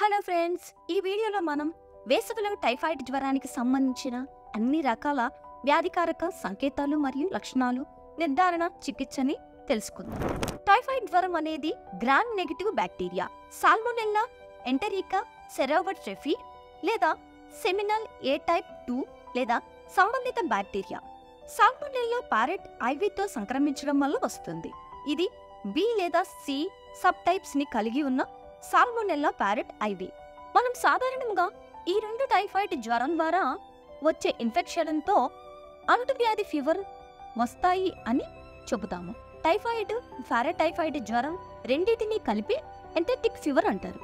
Hello friends, ఈ వీడియోలో మనం వేసవిలో టైఫాయిడ్ జ్వరానికి సంబంధించిన అన్ని రకాల వ్యాధికారక సంకేతాలు మరియు లక్షణాలు, నిర్ధారణ, చికిత్సని తెలుసుకుందాం. టైఫాయిడ్ జ్వరం అనేది గ్రామ్ నెగటివ్ బ్యాక్టీరియా సాల్మోనెల్లా ఎంటెరికా సెరోవట్రెఫీ లేదా సెమినల్ ఏ టైప్ 2 లేదా సంబంధిత బ్యాక్టీరియా సాల్మోనెల్లా ప్యారెట్ ఐవీతో సంక్రమించడం వల్ల వస్తుంది. ఇది బి లేదా సి సబ్ టైప్స్ ని కలిగి ఉన్న సాల్మోనెల్లా ప్యారెట్ ఐవి. మనం సాధారణంగా ఈ రెండు టైఫాయిడ్ జ్వరం ద్వారా వచ్చే ఇన్ఫెక్షన్తో అంటువ్యాధి ఫీవర్ వస్తాయి అని చెబుతాము. టైఫాయిడ్, పారాటైఫాయిడ్ జ్వరం రెండింటినీ కలిపి ఎంటెరిక్ ఫీవర్ అంటారు.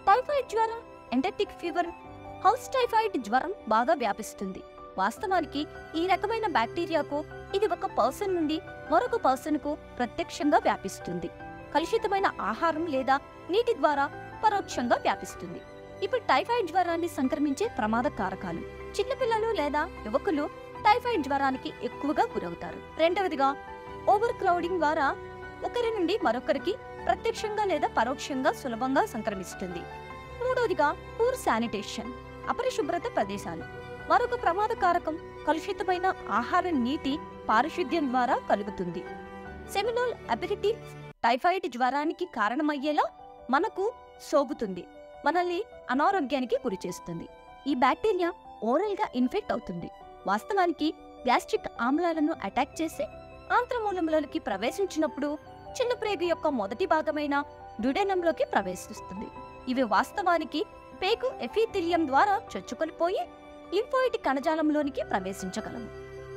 టైఫాయిడ్ జ్వరం, ఎంటెరిక్ ఫీవర్, హౌస్ టైఫాయిడ్ జ్వరం బాగా వ్యాపిస్తుంది. వాస్తవానికి ఈ రకమైన బ్యాక్టీరియాకు ఇది ఒక పర్సన్ నుండి మరొక పర్సన్కు ప్రత్యక్షంగా వ్యాపిస్తుంది. కలుషితమైన ఆహారం లేదా నీటి ద్వారా పరోక్షంగా వ్యాపిస్తుంది. ఇప్పుడు టైఫాయిడ్ జ్వరాన్ని సంక్రమించే ప్రమాద కారకాలు. చిన్నపిల్లలు లేదా యువకులు టైఫాయిడ్ జ్వరానికి ఎక్కువగా గురవుతారు. రెండవదిగా, ఓవర్ క్రౌడింగ్ ద్వారా ఒకరి నుండి మరొకరికి ప్రత్యక్షంగా లేదా పరోక్షంగా సులభంగా సంక్రమిస్తుంది. మూడవదిగా, పూర్ శానిటేషన్, అపరిశుభ్రత ప్రదేశాలు. మరొక ప్రమాద కారకం కలుషితమైన ఆహార, నీటి పారిశుద్ధ్యం ద్వారా కలుగుతుంది. సెమినల్ అబిలిటీ టైఫాయిడ్ జ్వరానికి కారణమయ్యేలా మనకు సోకుతుంది, మనల్ని అనారోగ్యానికి గురిచేస్తుంది. ఈ బ్యాక్టీరియా ఓరల్గా ఇన్ఫెక్ట్ అవుతుంది. వాస్తవానికి గ్యాస్ట్రిక్ ఆమ్లాలను అటాక్ చేసి ఆంత్రమూలములలోకి ప్రవేశించినప్పుడు చిన్న ప్రేగు యొక్క మొదటి భాగమైన డ్యుడెనంలోకి ప్రవేశిస్తుంది. ఇవి వాస్తవానికి పేగు ఎపిథీలియం ద్వారా చొచ్చుకొనిపోయి లింఫోయిడ్ కణజాలంలోనికి ప్రవేశించగలవు.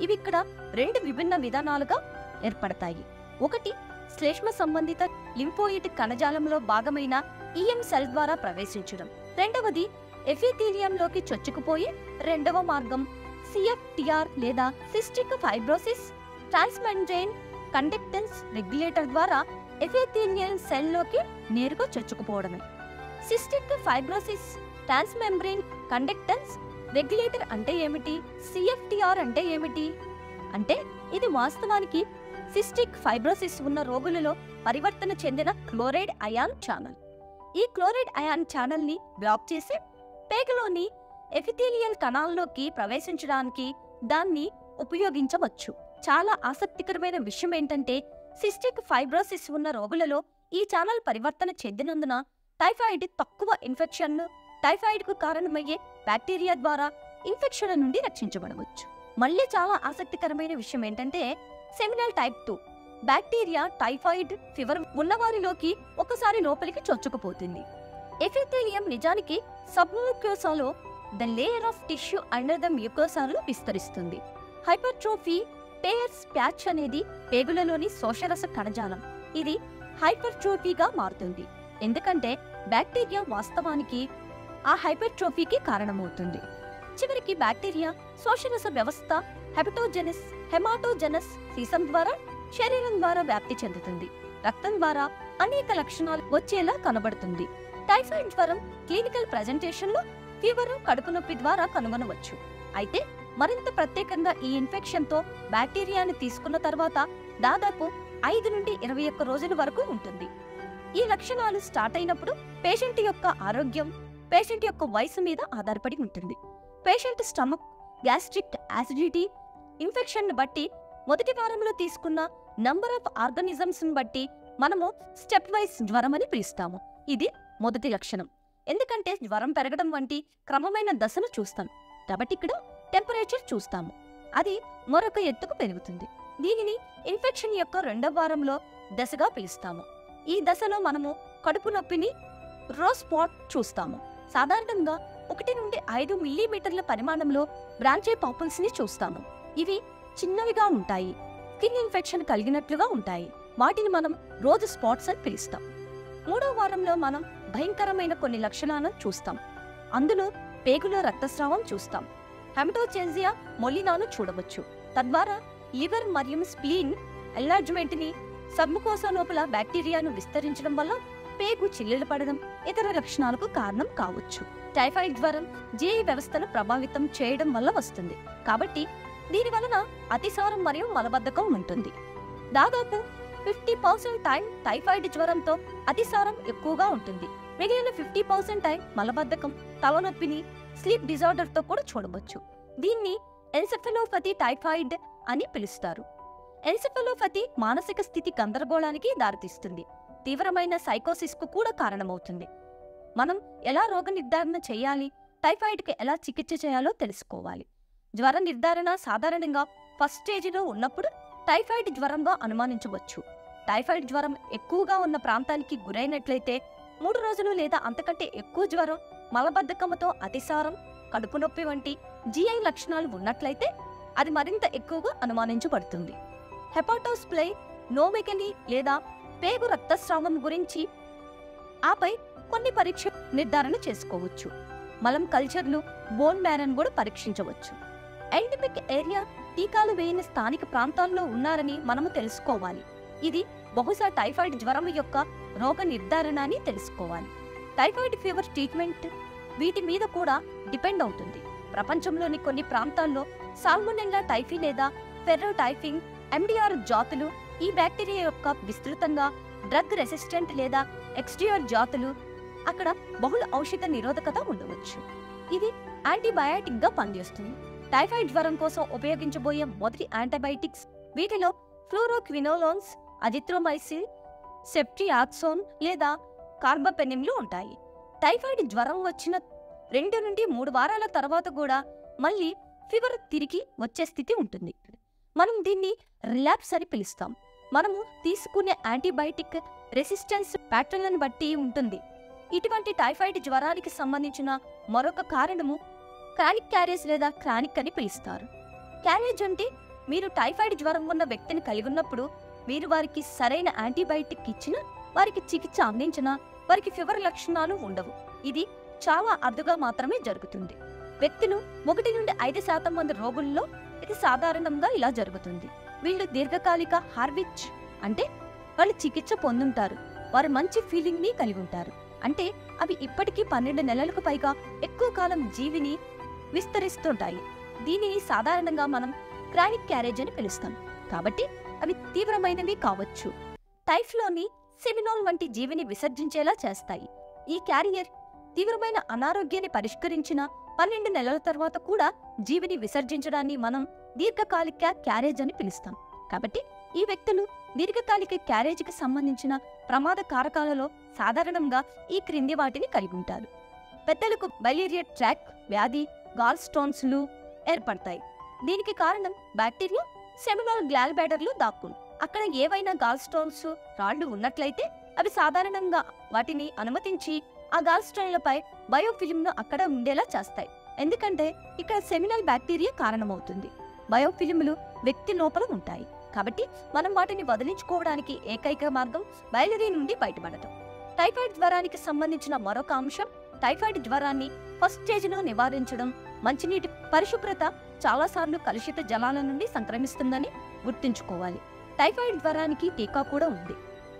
ఇవి ఇక్కడ రెండు విభిన్న విధానాలుగా ఏర్పడతాయి. ఒకటి, శ్లేష్మ సంబంధిత లింఫోయిడ్ కణజాలంలో భాగమైన ఈఎం సెల్ ద్వారా ప్రవేశించడం. రెండవది, ఎపిథీలియంలోకి చొచ్చుకుపోయి రెండవ మార్గం సిఎఫ్టిఆర్ లేదా సిస్టిక్ ఫైబ్రోసిస్ ట్రాన్స్మెంబ్రేన్ కండక్టెన్స్ రెగ్యులేటర్ ద్వారా ఎపిథీలియల్ సెల్లోకి నేరుగా చొచ్చుకుపోవడమే. సిస్టిక్ ఫైబ్రోసిస్ ట్రాన్స్మెంబ్రేన్ కండక్టెన్స్ రెగ్యులేటర్ అంటే ఏమిటి? సిఎఫ్టిఆర్ అంటే ఏమిటి? అంటే ఇది వాస్తవానికి సిస్టిక్ ఫైబ్రోసిస్ ఉన్న రోగులలో పరివర్తన చెందిన క్లోరైడ్ అయాన్ ఛానల్. ఈ క్లోరైడ్ అయాన్ ఛానల్ ని బ్లాక్ చేసి పేగులోని ఎపిథీలియల్ కణాల్లోకి ప్రవేశించడానికి దాన్ని ఉపయోగించవచ్చు. చాలా ఆసక్తికరమైన విషయం ఏంటంటే, సిస్టిక్ ఫైబ్రోసిస్ ఉన్న రోగులలో ఈ ఛానల్ పరివర్తన చెందినందున టైఫాయిడ్ తక్కువ ఇన్ఫెక్షన్, టైఫాయిడ్ కు కారణమయ్యే బ్యాక్టీరియా ద్వారా ఇన్ఫెక్షన్ నుండి రక్షించబడవచ్చు. మళ్ళీ చాలా ఆసక్తికరమైన విషయం ఏంటంటే, seminal type 2 bacteria typhoid fever ఉన్నవారిలోకి ఒకసారి లోపలికి చొచ్చుకుపోతుంది. ఎపిథీలియం నిజానికి సబ్మ్యూకోసాలో the layer of tissue under the మ్యూకోసాలో విస్తరిస్తుంది. హైపర్ట్రోఫీ పేయర్స్ ప్యాచ్ అనేది పేగులలోని శోషరస కణజాలం. ఇది హైపర్ట్రోఫీగా మారుతుంది ఎందుకంటే బ్యాక్టీరియా వాస్తవానికి ఆ హైపర్ట్రోఫీకి కారణమవుతుంది. చివరికి బ్యాక్టీరియా శోషరస వ్యవస్థ హెమాటోజెనస్ సీసం ద్వారా శరీరం ద్వారా వ్యాప్తి చెందుతుంది. రక్తం ద్వారా అనేక లక్షణాలు వచ్చేలా కనబడుతుంది. టైఫాయిడ్ జ్వరం క్లినికల్ ప్రెజెంటేషన్ లో ఫీవర్, కడుపు నొప్పి ద్వారా కనుగొనవచ్చు. అయితే మరింత ప్రత్యేకంగా ఈ ఇన్ఫెక్షన్ తో బ్యాక్టీరియాని తీసుకున్న తర్వాత దాదాపు 5 నుండి 21 రోజుల వరకు ఉంటుంది. ఈ లక్షణాలు స్టార్ట్ అయినప్పుడు పేషెంట్ యొక్క ఆరోగ్యం పేషెంట్ యొక్క వయసు మీద ఆధారపడి ఉంటుంది. Patient stomach, gastric acidity, infection బట్టి మొదటి వారంలో తీసుకున్న నంబర్ ఆఫ్ ఆర్గానిజమ్స్ బట్టి మనము స్టెప్ వైజ్ జ్వరం అని పిలుస్తాము. ఇది మొదటి లక్షణం. ఎందుకంటే జ్వరం పెరగడం వంటి క్రమమైన దశను చూస్తాం కాబట్టి ఇక్కడ టెంపరేచర్ చూస్తాము. అది మరొక ఎత్తుకు పెరుగుతుంది. దీనిని ఇన్ఫెక్షన్ యొక్క రెండవ వారంలో దశగా పిలుస్తాము. ఈ దశలో మనము కడుపు నొప్పిని రో స్పాట్ చూస్తాము. సాధారణంగా 1 నుండి 5 మిల్లీమీటర్ల పరిమాణంలో బ్రాంచే పాపుల్స్ ని చూస్తాము. ఇవి చిన్నవిగా ఉంటాయి, స్కిన్ ఇన్ఫెక్షన్ కలిగినట్లుగా ఉంటాయి. వాటిని మనం రోజ్ స్పాట్స్ అని పిలుస్తాం. 3వ వారంలో మనం భయంకరమైన కొన్ని లక్షణాలను చూస్తాం. అందులో పేగులో రక్తస్రావం చూస్తాం. హెమటోచెన్జియా మొలినాను చూడవచ్చు. తద్వారా లివర్ మరియు స్ప్లీన్ ఎన్లార్జ్మెంట్ ని, సబ్ముకోసా లోపల బ్యాక్టీరియాను విస్తరించడం వల్ల పేగు చిల్లులు పడడం ఇతర లక్షణాలకు కారణం కావచ్చు. టైఫాయిడ్ జ్వరం జీఐ వ్యవస్థను ప్రభావితం చేయడం వల్ల వస్తుంది కాబట్టి దీని వలన అతిసారం మరియు మలబద్ధకం ఉంటుంది. దాదాపు 50% టైం టైఫాయిడ్ జ్వరంతో అతిసారం ఎక్కువగా ఉంటుంది. మిగిలిన 50% టైం మలబద్ధకం, తలనొప్పిని స్లీప్ డిజార్డర్తో కూడా చూడవచ్చు. దీన్ని ఎన్సెఫలోపతి టైఫాయిడ్ అని పిలుస్తారు. ఎన్సెఫలోపతి మానసిక స్థితి గందరగోళానికి దారితీస్తుంది. తీవ్రమైన సైకోసిస్కు కూడా కారణమవుతుంది. మనం ఎలా రోగ నిర్ధారణ చేయాలి, టైఫాయిడ్కి ఎలా చికిత్స చేయాలో తెలుసుకోవాలి. జ్వర నిర్ధారణ సాధారణంగా ఫస్ట్ స్టేజిలో ఉన్నప్పుడు టైఫాయిడ్ జ్వరంగా అనుమానించవచ్చు. టైఫాయిడ్ జ్వరం ఎక్కువగా ఉన్న ప్రాంతానికి గురైనట్లయితే 3 రోజులు లేదా అంతకంటే ఎక్కువ జ్వరం, మలబద్ధకముతో అతిసారం, కడుపు నొప్పి వంటి జిఐ లక్షణాలు ఉన్నట్లయితే అది మరింత ఎక్కువగా అనుమానించబడుతుంది. హెపాటోస్ప్లై, నోమెగలి లేదా పేగు రక్తస్రావం గురించి ఆపై కొన్ని పరీక్ష నిర్ధారణ చేసుకోవచ్చు. మలం కల్చర్లు, బోన్ మ్యారన్ కూడా పరీక్షించవచ్చు. ఎండమిక్ ఏరియా టీకాలు వేయని స్థానిక ప్రాంతాల్లో ఉన్నారని మనము తెలుసుకోవాలి. ఇది బహుశా టైఫాయిడ్ జ్వరం యొక్క రోగ నిర్ధారణ అని తెలుసుకోవాలి. టైఫాయిడ్ ఫీవర్ ట్రీట్మెంట్ వీటి మీద కూడా డిపెండ్ అవుతుంది. ప్రపంచంలోని కొన్ని ప్రాంతాల్లో సాల్మొనెల్లా టైఫీ లేదా ఫెర్రోటైఫింగ్ ఎండిఆర్ జాతులు, ఈ బ్యాక్టీరియా యొక్క విస్తృతంగా డ్రగ్ రెసిస్టెంట్ లేదా ఎక్స్టిఆర్ జాతులు, అక్కడ బహుళ ఔషధ నిరోధకత ఉండవచ్చు. ఇది యాంటీబయాటిక్ గా పనిచేస్తుంది. టైఫాయిడ్ జ్వరం కోసం ఉపయోగించబోయే మొదటి యాంటీబయాటిక్స్ వీటిలో ఫ్లూరోక్వినోలోన్స్, అజిత్రోమైసిన్, సెప్ట్రియాక్సోన్ లేదా కార్బపెనిన్లు ఉంటాయి. టైఫాయిడ్ జ్వరం వచ్చిన 2 నుండి 3 వారాల తర్వాత కూడా మళ్ళీ ఫీవర్ తిరిగి వచ్చే స్థితి ఉంటుంది. మనం దీన్ని రిలాప్స్ అని పిలుస్తాం. మనము తీసుకునే యాంటీబయాటిక్ రెసిస్టెన్స్ ప్యాటర్న్లను బట్టి ఉంటుంది. ఇటువంటి టైఫాయిడ్ జ్వరానికి సంబంధించిన మరొక కారణము క్రానిక్ క్యారేజ్ లేదా క్రానిక్ అని పిలుస్తారు. క్యారేజ్ అంటే మీరు టైఫాయిడ్ జ్వరం ఉన్న వ్యక్తిని కలిగి ఉన్నప్పుడు మీరు వారికి సరైన యాంటీబయాటిక్ ఇచ్చినా, వారికి చికిత్స అందించినా వారికి ఫీవర్ లక్షణాలు ఉండవు. ఇది చాలా అరుదుగా మాత్రమే జరుగుతుంది. వ్యక్తులు 1 నుండి 5% మంది రోగుల్లో ఇది సాధారణంగా ఇలా జరుగుతుంది. వీళ్ళు దీర్ఘకాలిక హార్విచ్ అంటే వాళ్ళు చికిత్స పొందుంటారు, వారు మంచి ఫీలింగ్ ని కలిగి ఉంటారు. అంటే అవి ఇప్పటికీ 12 నెలలకు పైగా ఎక్కువ కాలం జీవిని విస్తరిస్తుంటాయి. దీనిని సాధారణంగా మనం క్రానిక్ క్యారేజ్ అని పిలుస్తాం. కాబట్టి అవి తీవ్రమైనవి కావచ్చు. టైఫ్లోని సెమినోల్ వంటి జీవిని విసర్జించేలా చేస్తాయి. ఈ క్యారియర్ తీవ్రమైన అనారోగ్యాన్ని పరిష్కరించిన 12 నెలల తర్వాత కూడా జీవిని విసర్జించడాన్ని మనం దీర్ఘకాలిక క్యారేజ్ అని పిలుస్తాం. కాబట్టి ఈ వ్యక్తులు దీర్ఘకాలిక క్యారేజీకి సంబంధించిన ప్రమాద కారకాలలో సాధారణంగా ఈ క్రింది వాటిని కలిగి ఉంటారు. పెద్దలకు బైలియరీ ట్రాక్ వ్యాధి, గాల్ స్టోన్స్లు ఏర్పడతాయి. దీనికి కారణం బ్యాక్టీరియా సెమినోల్ గ్లాల్ బ్యాడర్లు దాక్కుంది. అక్కడ ఏవైనా గాల్ స్టోన్స్, రాళ్లు ఉన్నట్లయితే అవి సాధారణంగా వాటిని అనుమతించి ఆ గాల్ స్టోన్లపై బయోఫిలింను అక్కడ ఉండేలా చేస్తాయి. ఎందుకంటే ఇక్కడ సెమినల్ బ్యాక్టీరియా కారణమవుతుంది. బయోఫిలింలు వ్యక్తి లోపల ఉంటాయి. కాబట్టి మనం వాటిని వదిలించుకోవడానికి ఏకైక మార్గం బైలియరీ నుండి బయటపడటం. టైఫాయిడ్ జ్వరానికి సంబంధించిన మరొక అంశం, టైఫాయిడ్ జ్వరాన్ని ఫస్ట్ స్టేజ్లో నివారించడం. మంచినీటి పరిశుభ్రత చాలాసార్లు కలుషిత జలాల నుండి సంక్రమిస్తుందని గుర్తుంచుకోవాలి. టైఫాయిడ్ జ్వరానికి టీకా కూడా ఉంది.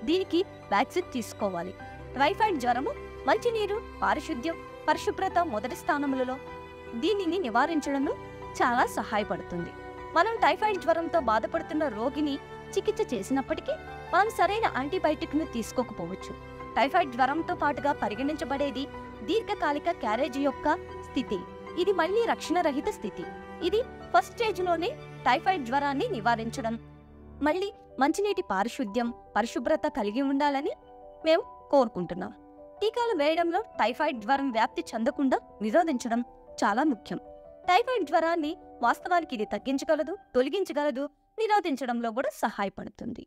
దీనికి వ్యాక్సిన్ తీసుకోవాలి. టైఫాయిడ్ జ్వరము మంచినీరు, పారిశుద్ధ్యం, పరిశుభ్రత మొదటి స్థానములలో దీనిని నివారించడంలో చాలా సహాయపడుతుంది. మనం టైఫాయిడ్ జ్వరంతో బాధపడుతున్న రోగిని చికిత్స చేసినప్పటికీ మనం సరైన యాంటీబయాటిక్ను తీసుకోకపోవచ్చు. టైఫాయిడ్ జ్వరంతో పాటుగా పరిగణించబడేది దీర్ఘకాలిక క్యారేజీ యొక్క స్థితి. ఇది మళ్లీ రక్షణరహిత స్థితి. ఇది ఫస్ట్ స్టేజ్లోనే టైఫాయిడ్ జ్వరాన్ని నివారించడం, మళ్ళీ మంచినీటి పారిశుద్ధ్యం, పరిశుభ్రత కలిగి ఉండాలని మేము కోరుకుంటున్నాం. టీకాలు వేయడంలో టైఫాయిడ్ జ్వరం వ్యాప్తి చెందకుండా నిరోధించడం చాలా ముఖ్యం. టైఫాయిడ్ జ్వరాన్ని వాస్తవానికి ఇది తగ్గించగలదు, తొలగించగలదు, నిరోధించడంలో కూడా సహాయపడుతుంది.